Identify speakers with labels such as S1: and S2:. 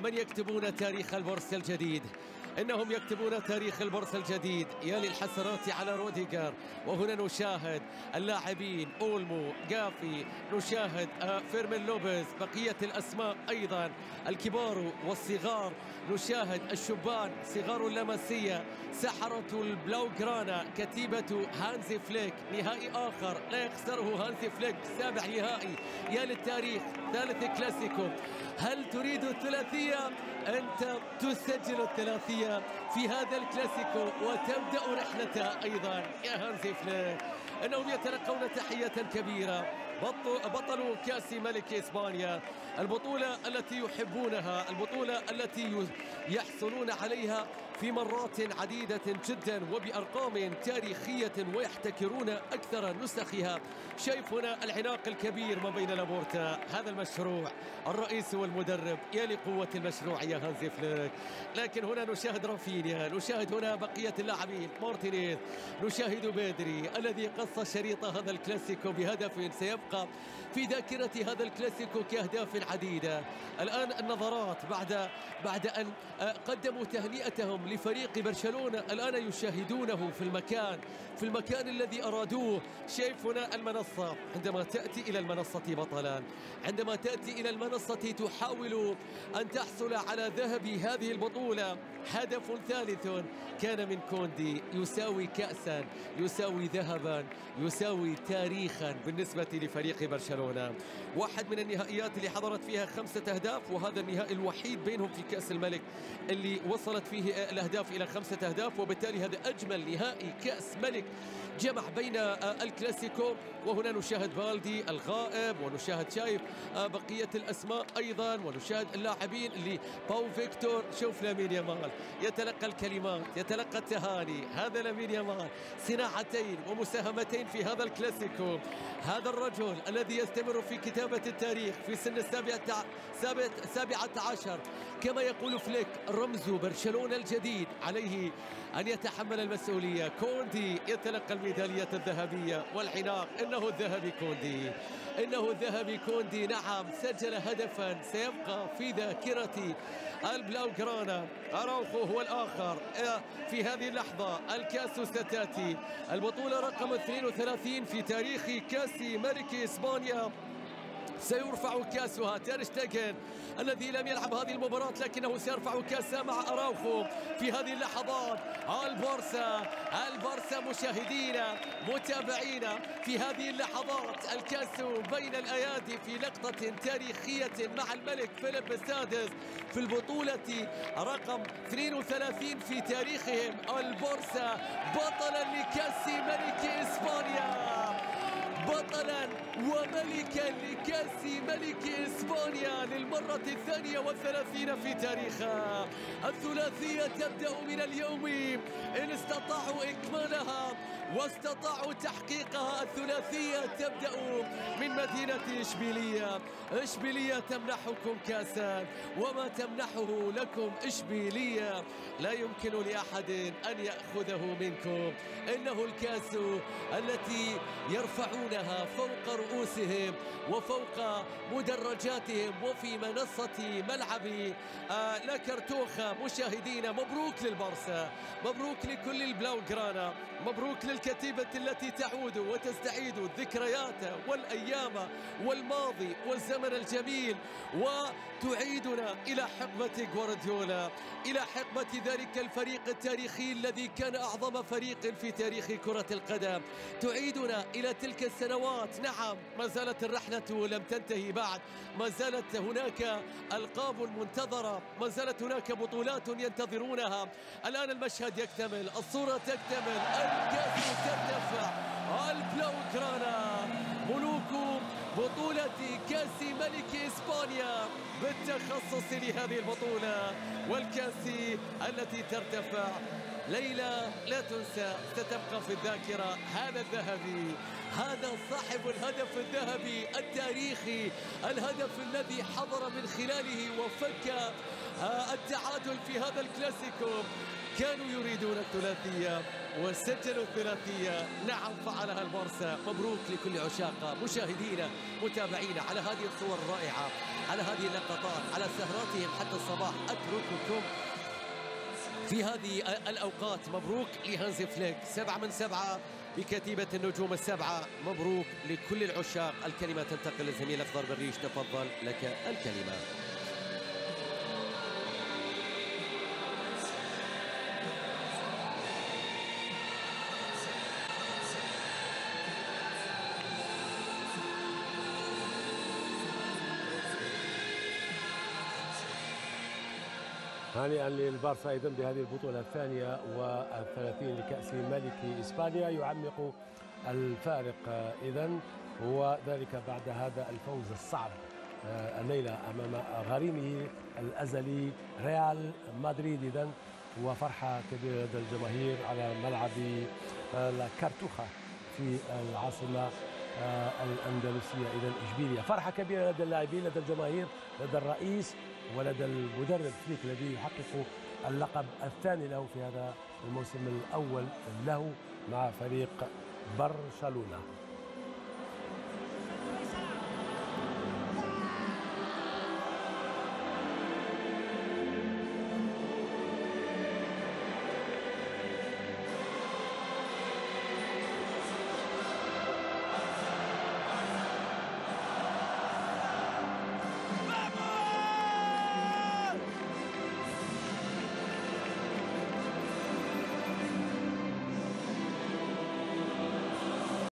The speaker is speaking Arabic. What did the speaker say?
S1: من يكتبون تاريخ البورصة الجديد. إنهم يكتبون تاريخ البورصة الجديد. يا للحسرات على روديغر. وهنا نشاهد اللاعبين أولمو، جافي، نشاهد فيرمين لوبيز، بقية الأسماء أيضا الكبار والصغار، نشاهد الشبان صغار اللمسية، سحرة البلاوغرانا، كتيبة هانزي فليك. نهائي آخر لا يخسره هانزي فليك، سابع نهائي. يا للتاريخ، ثالث كلاسيكو. هل تريد الثلاثية؟ أنت تسجل الثلاثية في هذا الكلاسيكو وتبدأ رحلته أيضا يا هانزي فليك. أنهم يتلقون تحية كبيرة. بطل كأس ملك إسبانيا، البطولة التي يحبونها، البطولة التي يحصلون عليها في مرات عديدة جدا وبأرقام تاريخية ويحتكرون أكثر نسخها. شايف هنا العناق الكبير ما بين لابورتا، هذا المشروع، الرئيس والمدرب. يا لقوة المشروع يا هانزي فليك. لكن هنا نشاهد رافينيا، نشاهد هنا بقية اللاعبين، مارتينيز، نشاهد بيدري الذي قص شريط هذا الكلاسيكو بهدف سيبقى في ذاكرة هذا الكلاسيكو كأهداف عديدة. الآن النظرات بعد أن قدموا تهنئتهم لفريق برشلونة، الآن يشاهدونه في المكان الذي أرادوه. شايف هنا المنصة، عندما تأتي إلى المنصة بطلا، عندما تأتي إلى المنصة تحاول أن تحصل على ذهب هذه البطولة. هدف ثالث كان من كوندي، يساوي كأسا، يساوي ذهبا، يساوي تاريخا بالنسبة لفريق برشلونة. واحد من النهائيات اللي حضرت فيها 5 أهداف، وهذا النهائي الوحيد بينهم في كأس الملك اللي وصلت فيه الأهداف إلى 5 أهداف، وبالتالي هذا أجمل نهائي كأس ملك جمع بين الكلاسيكو. وهنا نشاهد بالدي الغائب، ونشاهد شايف بقية الأسماء أيضا، ونشاهد اللاعبين اللي باو فيكتور. شوف لامين يامال يتلقى الكلمات، يتلقى التهاني. هذا لامين يامال، صناعتين ومساهمتين في هذا الكلاسيكو. هذا الرجل الذي يستمر في كتابة التاريخ في سن 17 كما يقول فليك، رمز برشلونة الجديد، عليه أن يتحمل المسؤولية. كوندي يتلقى الميدالية الذهبية والعناق. إنه الذهبي كوندي، إنه الذهبي كوندي. نعم، سجل هدفا سيبقى في ذاكرة البلاوغرانا. أراوخو هو الآخر في هذه اللحظة. الكاس ستأتي، البطولة رقم 32 في تاريخ كأس ملك إسبانيا. سيرفع كاسها. تير شتيجن الذي لم يلعب هذه المباراة لكنه سيرفع كاسها مع أراوخو في هذه اللحظات. البارسا مشاهدينا متابعينا في هذه اللحظات، الكاس بين الأيادي في لقطة تاريخية مع الملك فيليب السادس في البطولة رقم 32 في تاريخهم. البارسا بطلا لكأس ملك إسبانيا، بطلا وملكا لكأس ملك إسبانيا للمرة 32 في تاريخها. الثلاثية تبدأ من اليوم إن استطاعوا إكمالها واستطاعوا تحقيقها. الثلاثية تبدأ من مدينة إشبيلية. إشبيلية تمنحكم كأسا، وما تمنحه لكم إشبيلية لا يمكن لأحد أن يأخذه منكم. إنه الكأس التي يرفعونها فوق رؤوسهم وفوق مدرجاتهم وفي منصة ملعب لا كارتوخا. مشاهدينا، مبروك للبارسا، مبروك لكل البلاوغرانا، مبروك للكتيبة التي تعود وتستعيد الذكريات والأيام والماضي والزمن الجميل، وتعيدنا إلى حقبة غوارديولا، إلى حقبة ذلك الفريق التاريخي الذي كان أعظم فريق في تاريخ كرة القدم. تعيدنا إلى تلك السنوات. نعم، ما زالت الرحلة لم تنتهي بعد، ما زالت هناك ألقاب منتظرة، ما زالت هناك بطولات ينتظرونها. الآن المشهد يكتمل، الصورة تكتمل، الكأس ترتفع. البلاوغرانا ملوك بطولة كأس ملك إسبانيا بالتخصص لهذه البطولة، والكأس التي ترتفع. ليلة لا تنسى، ستبقى في الذاكرة. هذا الذهبي، هذا صاحب الهدف الذهبي التاريخي، الهدف الذي حضر من خلاله وفك التعادل في هذا الكلاسيكو. كانوا يريدون الثلاثية وسجلوا الثلاثية. نعم، فعلها البارسا. مبروك لكل عشاق مشاهدينا متابعينا على هذه الصور الرائعة. على هذه اللقطات، على سهراتهم حتى الصباح. أترككم في هذه الأوقات. مبروك لهانز فليك، 7 من 7 بكتيبة النجوم السبعة. مبروك لكل العشاق. الكلمة تنتقل للزميل أخضر بالريش، تفضل لك الكلمة.
S2: هانئا للبارسا ايضا بهذه البطوله الثانيه والثلاثين لكاس ملك اسبانيا، يعمق الفارق اذا، وذلك بعد هذا الفوز الصعب الليله امام غريمه الازلي ريال مدريد. اذا وفرحه كبيره لدى الجماهير على ملعب الكارتوخا في العاصمه الاندلسيه. اذا اشبيليا، فرحه كبيره لدى اللاعبين، لدى الجماهير، لدى الرئيس ولدى المدرب فليك الذي يحقق اللقب الثاني له في هذا الموسم الأول له مع فريق برشلونة.